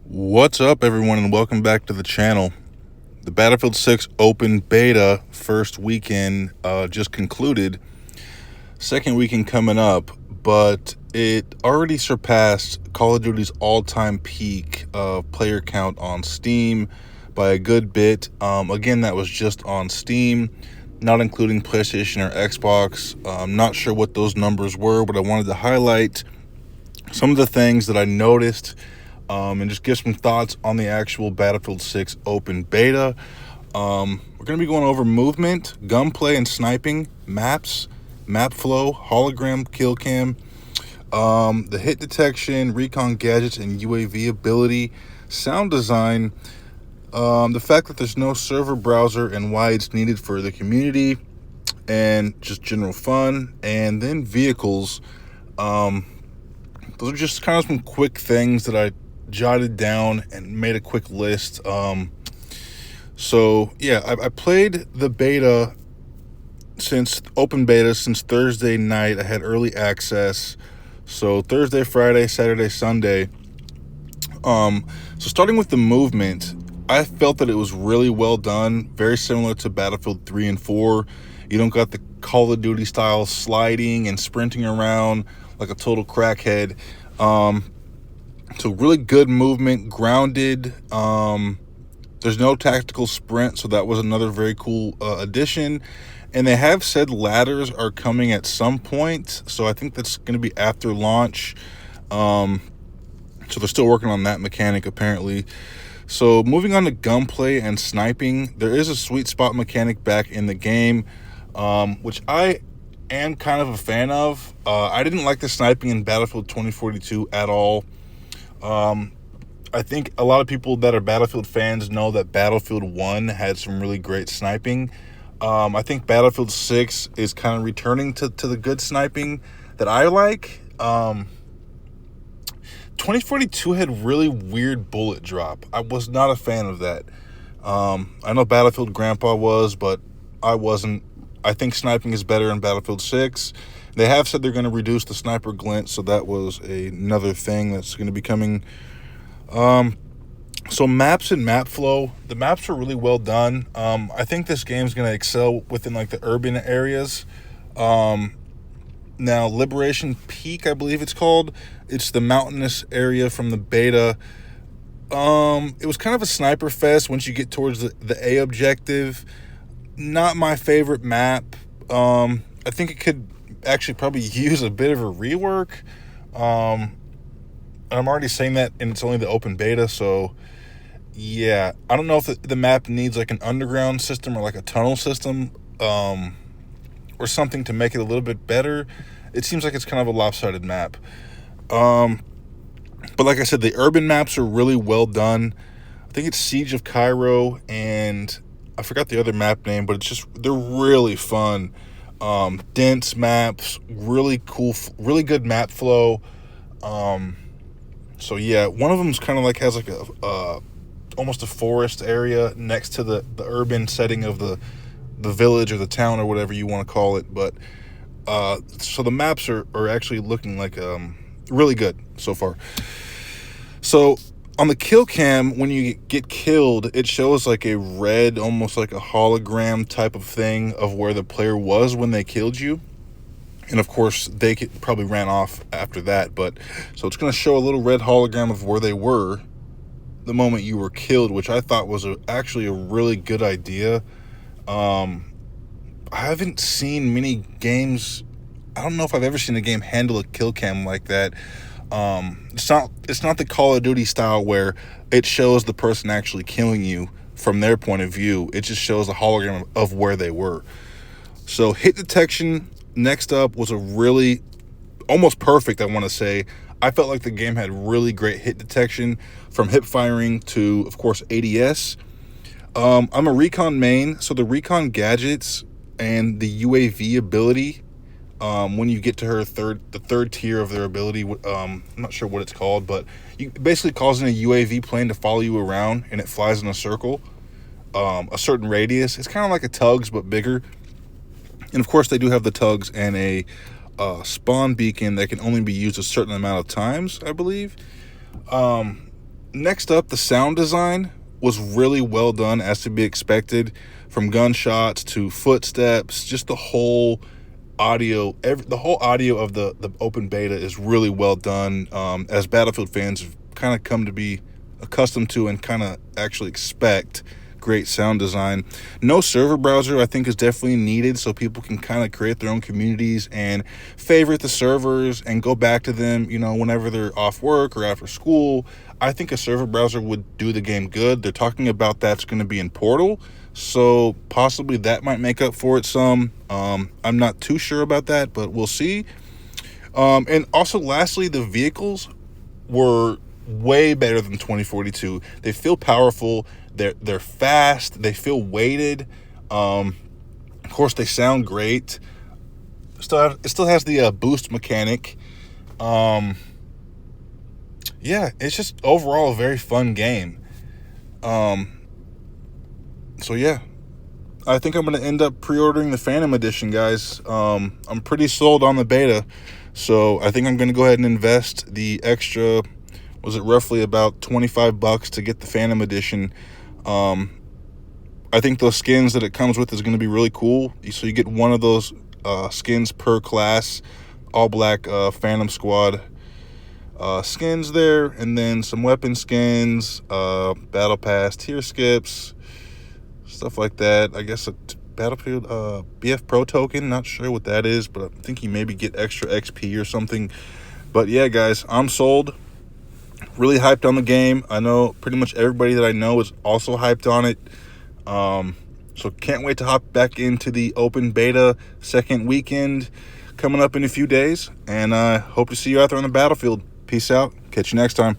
What's up, everyone, and welcome back to the channel. The Battlefield 6 open beta first weekend just concluded. Second weekend coming up, but it already surpassed Call of Duty's all-time peak of player count on Steam by a good bit. Again, that was just on Steam, not including PlayStation or Xbox. I'm not sure what those numbers were, but I wanted to highlight some of the things that I noticed and just give some thoughts on the actual Battlefield 6 open beta. We're going to be going over movement, gunplay and sniping, maps, map flow, hologram kill cam, the hit detection, recon gadgets and UAV ability, sound design, the fact that there's no server browser and why it's needed for the community, and just general fun, and then vehicles. Those are just kind of some quick things that I jotted down and made a quick list. So yeah, I played the beta since Thursday night. I had early access, so Thursday, Friday, Saturday, Sunday. So starting with the movement, I felt that it was really well done, very similar to Battlefield 3 and 4. You don't got the Call of Duty style sliding and sprinting around like a total crackhead. So really good movement, grounded. There's no tactical sprint, so that was another very cool addition. And they have said ladders are coming at some point, so I think that's going to be after launch. So they're still working on that mechanic, apparently. So moving on to gunplay and sniping, there is a sweet spot mechanic back in the game, which I am kind of a fan of. I didn't like the sniping in Battlefield 2042 at all. I think a lot of people that are Battlefield fans know that Battlefield 1 had some really great sniping. I think Battlefield 6 is kind of returning to the good sniping that I like. 2042 had really weird bullet drop. I was not a fan of that. I know Battlefield Grandpa was, but I wasn't. I think sniping is better in Battlefield 6. They have said they're going to reduce the sniper glint, so that was another thing that's going to be coming. So maps and map flow. The maps are really well done. I think this game is going to excel within like the urban areas. Now, Liberation Peak, I believe it's called. It's the mountainous area from the beta. It was kind of a sniper fest once you get towards the A objective. Not my favorite map. I think it could actually probably use a bit of a rework. And I'm already saying that, and it's only the open beta, so yeah. I don't know if the map needs like an underground system or like a tunnel system, or something to make it a little bit better. It seems like it's kind of a lopsided map. But like I said, the urban maps are really well done. I think it's Siege of Cairo, and I forgot the other map name, but they're really fun. Dense maps, really cool, really good map flow. So yeah, one of them's kind of like has like a almost a forest area next to the urban setting of the village or the town or whatever you want to call it. But so the maps are actually looking like really good so far. So on the kill cam, when you get killed, it shows like a red, almost like a hologram type of thing of where the player was when they killed you. And of course, they probably ran off after that. But so it's going to show a little red hologram of where they were the moment you were killed, which I thought was actually a really good idea. I haven't seen many games. I don't know if I've ever seen a game handle a kill cam like that. It's not the Call of Duty style where it shows the person actually killing you from their point of view. It just shows a hologram of where they were. So hit detection next up was a really almost perfect, I want to say. I felt like the game had really great hit detection from hip firing to, of course, ADS. I'm a recon main, so the recon gadgets and the UAV ability, when you get to the third tier of their ability, I'm not sure what it's called, but you basically causing a UAV plane to follow you around, and it flies in a circle, a certain radius. It's kind of like a tugs but bigger. And of course, they do have the tugs and a spawn beacon that can only be used a certain amount of times, I believe. Next up, the sound design was really well done, as to be expected, from gunshots to footsteps. Just the whole audio, the whole audio of the open beta is really well done. As Battlefield fans have kind of come to be accustomed to and kind of actually expect great sound design. No server browser, I think, is definitely needed, so people can kind of create their own communities and favorite the servers and go back to them, whenever they're off work or after school. I think a server browser would do the game good. They're talking about that's going to be in Portal, so possibly that might make up for it some. I'm not too sure about that, but we'll see. And also, lastly, the vehicles were way better than 2042. They feel powerful. They're fast. They feel weighted. Of course, they sound great. It still has the boost mechanic. Yeah, it's just overall a very fun game. So yeah, I think I'm going to end up pre-ordering the Phantom Edition, guys. I'm pretty sold on the beta, so I think I'm going to go ahead and invest the extra, was it roughly about $25 to get the Phantom Edition. I think those skins that it comes with is going to be really cool. So you get one of those skins per class, all black Phantom Squad skins there, and then some weapon skins, battle pass, tier skips, stuff like that. I guess a Battlefield BF Pro token, not sure what that is, but I think you maybe get extra XP or something. But yeah, guys, I'm sold. Really hyped on the game. I know pretty much everybody that I know is also hyped on it. So can't wait to hop back into the open beta second weekend coming up in a few days. And I hope to see you out there on the battlefield. Peace out. Catch you next time.